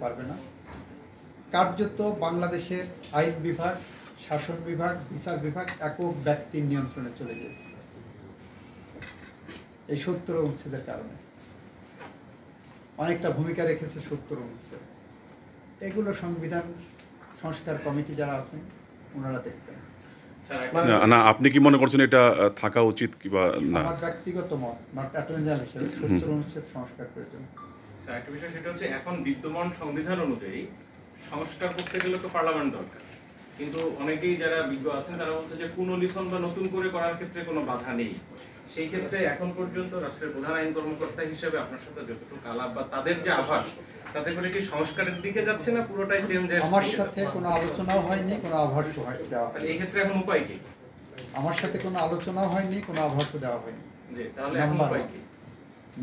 পারবে না। কার্যত বাংলাদেশের আইন বিভাগ, শাসন বিভাগ, বিচার বিভাগ একক ব্যক্তির নিয়ন্ত্রণে চলে গিয়েছে এই ৭০ অনুচ্ছেদের কারণে। অনেকটা ভূমিকা রেখেছে ৭০ অনুচ্ছেদ। এগুলো সংবিধান সংস্কার কমিটি যারা আছেন ওনারা দেখবেন। না, আপনি কি মনে করছেন এটা থাকা উচিত কিংবা না? আমার ব্যক্তিগত মত, নট অ্যাটর্নি জেনারেল হিসেবে ৭০ অনুচ্ছেদ সংস্কার প্রয়োজন। স্যার, একটা বিষয় সেটা হচ্ছে এখন বিদ্যমান সংবিধান অনুযায়ী সংস্কার করতে গেলে তো পার্লামেন্ট দরকার, কিন্তু অনেকেই যারা বিজ্ঞ আছেন তারা বলছে যে পুনর্লিখন বা নতুন করে করার ক্ষেত্রে কোনো বাধা নেই। সেই ক্ষেত্রে এখন পর্যন্ত রাষ্ট্রের প্রধান আইন কর্মকর্তা হিসেবে আপনার সাথে যতটুকু আলাপ বা তাদের যে আভাস, তাতে করে কি সংস্কারের দিকে যাচ্ছে না পুরোটাই চেঞ্জের? আমার সাথে কোনো আলোচনাও হয়নি, কোনো আভাসও দেওয়া হয়নি। এই ক্ষেত্রে এখন উপায় কি? আমার সাথে কোনো আলোচনাও হয়নি, কোনো আভাসও দেওয়া হয়নি। তাহলে এখন উপায় কি?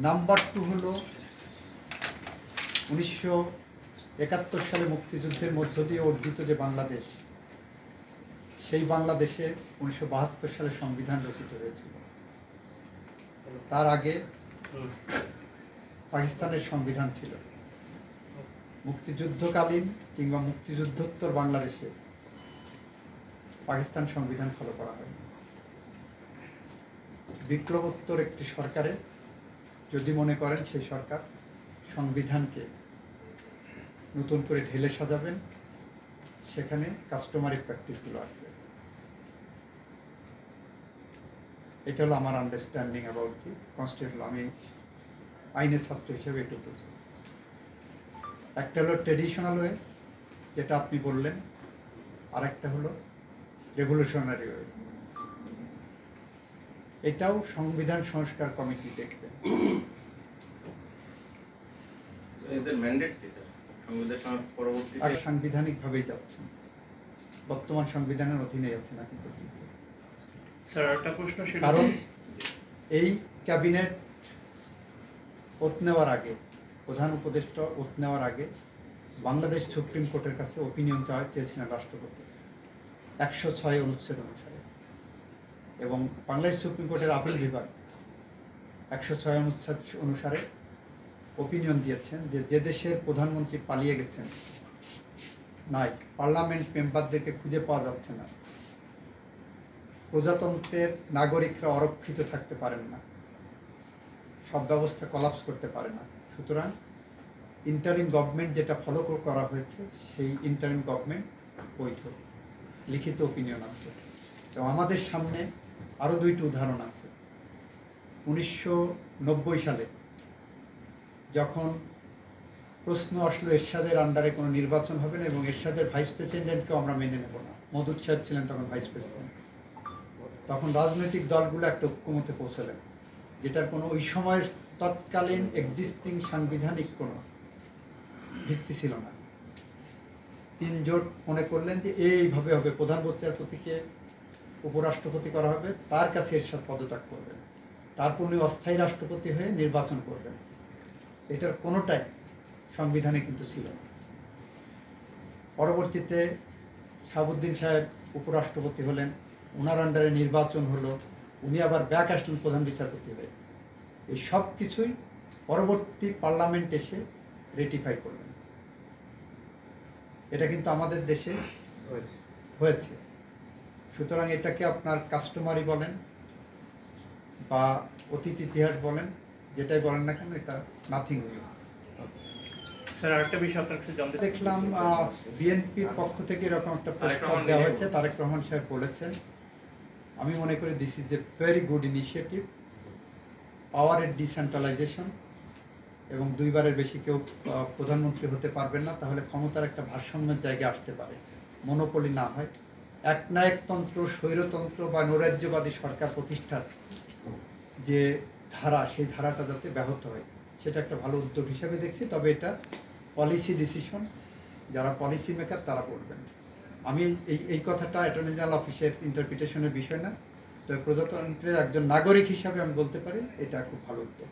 নাম্বার 2 হলো 1971 সালে মুক্তিযুদ্ধের মধ্য দিয়ে অর্জিত যে বাংলাদেশ, সেই বাংলাদেশে 1972 সালে সংবিধান রচিত হয়েছিল। তার আগে পাকিস্তানের সংবিধান ছিল। মুক্তিযুদ্ধকালীন কিংবা মুক্তিযুদ্ধোত্তর বাংলাদেশে পাকিস্তান সংবিধান ফলো করা হয়নি। বিপ্লবোত্তর একটি সরকারে যদি মনে করেন সেই সরকার সংবিধানকে নতুন করে ঢেলে সাজাবেন, সেখানে কাস্টমারি প্র্যাকটিসগুলো আসবে। এটা হলো আমার আন্ডারস্ট্যান্ডিং অ্যাবাউট দি কনস্টিটিউশন। আমি আইনের ছাত্র হিসেবে একটু বুঝি। একটা হলো ট্রেডিশনাল ওয়ে, যেটা আপনি বললেন, আর একটা হলো রেভলিউশনারি ওয়ে। এটাও সংবিধান সংস্কার কমিটি দেখবে। এদের ম্যান্ডেট কি স্যার? সংবিধান পরবর্তীতে আর সাংবিধানিকভাবেই যাচ্ছেন, বর্তমান সংবিধানের অধীনে আছেন এখন পর্যন্ত। স্যার একটা প্রশ্ন, কারণ এই ক্যাবিনেট ওত নেওয়ার আগে, প্রধান উপদেষ্টা ওত নেওয়ার আগে বাংলাদেশ সুপ্রিম কোর্টের কাছে ওপিনিয়ন চেয়েছিলেন রাষ্ট্রপতি 106 অনুচ্ছেদ অনুসারে, এবং বাংলাদেশ সুপ্রিম কোর্টের আপিল বিভাগ 106 অনুচ্ছেদ অনুসারে ওপিনিয়ন দিয়েছেন যে যে দেশের প্রধানমন্ত্রী পালিয়ে গেছেন, নাই পার্লামেন্ট মেম্বারদেরকে খুঁজে পাওয়া যাচ্ছে না, প্রজাতন্ত্রের নাগরিকরা অরক্ষিত থাকতে পারেন না, সব ব্যবস্থা কলাপস করতে পারে না, সুতরাং ইন্টারিম গভর্নমেন্ট যেটা ফলো করা হয়েছে সেই ইন্টারিম গভর্নমেন্ট বৈধ। লিখিত ওপিনিয়ন আছে। তো আমাদের সামনে আরও 2টি উদাহরণ আছে। 1990 সালে যখন প্রশ্ন আসলো এরশাদের আন্ডারে কোনো নির্বাচন হবে না এবং এরশাদের ভাইস প্রেসিডেন্টকেও আমরা মেনে নেব না, মওদুদ সাহেব ছিলেন তখন ভাইস প্রেসিডেন্ট, তখন রাজনৈতিক দলগুলো একটা ঐক্যমতে পৌঁছলেন, যেটার কোনো ওই সময়ের তৎকালীন এক্সিস্টিং সাংবিধানিক কোনো ভিত্তি ছিল না। 3 জোট মনে করলেন যে এইভাবে হবে, প্রধান বিচারপতিকে উপরাষ্ট্রপতি করা হবে, তার কাছে এরশাদ পদত্যাগ করবেন, তারপর উনি অস্থায়ী রাষ্ট্রপতি হয়ে নির্বাচন করবেন। এটার কোনোটাই সংবিধানে কিন্তু ছিল না। পরবর্তীতে শাহাবুদ্দিন সাহেব উপরাষ্ট্রপতি হলেন, ওনার আন্ডারে নির্বাচন হলো, উনি আবার ব্যাক আসলেন প্রধান বিচারপতি হয়ে। এই সব কিছুই পরবর্তী পার্লামেন্ট এসে রেটিফাই করলেন। এটা কিন্তু আমাদের দেশে হয়েছে। সুতরাং এটাকে আপনার কাস্টমারি বলেন বা অতীত ইতিহাস বলেন, যেটাই বলেন না কেন, এটা নাথিং নিউ। স্যার আরেকটা বিষয় আপনার কাছে জানতে দেখলাম বিএনপির পক্ষ থেকে এরকম একটা প্রস্তাব দেওয়া হয়েছে, তারেক রহমান সাহেব বলেছেন, আমি মনে করি this is a very good initiative, পাওয়ারের ডিসেন্ট্রালাইজেশন, এবং 2বারের বেশি কেউ প্রধানমন্ত্রী হতে পারবেন না, তাহলে ক্ষমতার একটা ভারসাম্যের জায়গায় আসতে পারে, মনোপলি না হয়, একনায়কতন্ত্র, স্বৈরতন্ত্র বা নৈরাজ্যবাদী সরকার প্রতিষ্ঠার যে ধারা, সেই ধারাটা যাতে ব্যাহত হয়, সেটা একটা ভালো উদ্যোগ হিসেবে দেখছি। তবে এটা পলিসি ডিসিশন, যারা পলিসি মেকার তারা করবেন। আমি এই কথাটা অ্যাটর্নি জেনারেল অফিসের ইন্টারপ্রিটেশনের বিষয় না, তবে প্রজাতন্ত্রের একজন নাগরিক হিসাবে আমি বলতে পারি এটা খুব ভালো উদ্যোগ।